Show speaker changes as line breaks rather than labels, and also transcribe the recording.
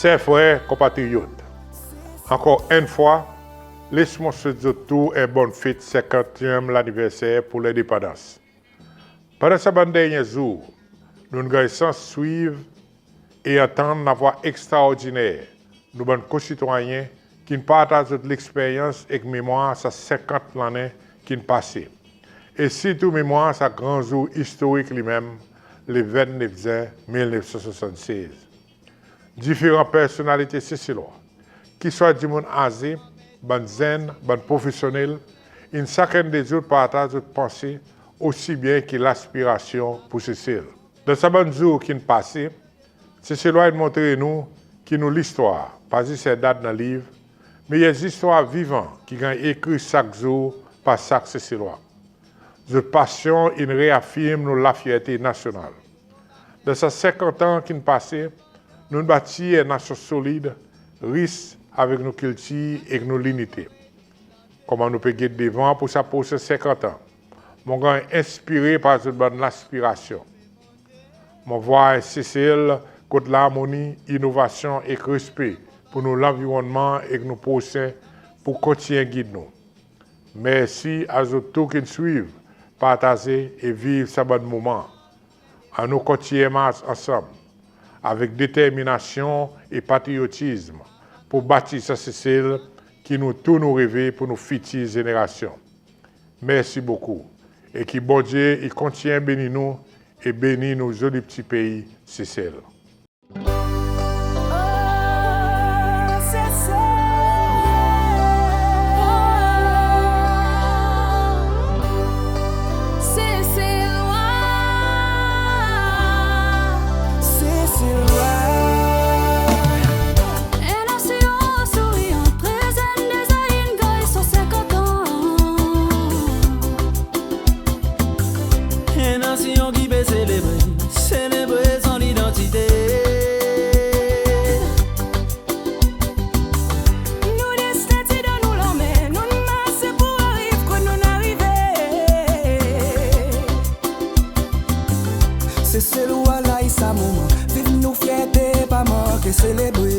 Chers frères, compatriotes, encore une fois, laisse-moi se dire tout un bon fête 50e l'anniversaire pour l'indépendance. Pendant ce dernier jour, nous avons sans suivre et entendre la voix extraordinaire de nos concitoyens qui partagent l'expérience et mémoire de 50 années qui ont passé. Et surtout mémoire de grand jour historique lui-même, le 29 juin 1976. Différentes personnalités siciliennes, qui soient du monde âgé, ban zen, ban professionnel, une chacun des autres partage de pensée aussi bien que l'aspiration pour Sicile. Dans ce bon jour qui est passé, Sicile a montré nous qui nous l'histoire, pas juste ces dates dans le livre, mais il y a des histoires vivantes qui ont écrit chaque jour par chaque Sicilois. De passion, il réaffirme la fierté nationale. Dans ces 50 ans qui ont passé, nous bâtissons une nation solide, riche avec nos cultures et nos lignités. Comment nous pouvons guider devant pour ça pour ces 50 ans? Mon grand inspiré par cette bonne aspiration. Mon voix Sicile contre l'harmonie, innovation et respect pour nous l'environnement et nos prochains pour continuer à guider nous. Merci à tous qui nous suivent, partager et vivre ce bon moment. À nous continuer ensemble avec détermination et patriotisme pour bâtir cette Sicile qui nous tous nous rêver pour nos futures générations. Merci beaucoup. Et qui bon Dieu, il continue à bénir nous et bénir nos jolis petits pays, Sicile.
Célébrer son identité. Nous destinés de nous l'emmener, nous ne marchons pour arriver quand nous n'arrivons. C'est celui-là, il s'amuse, vive nos fiertés, pas manquer célébrer.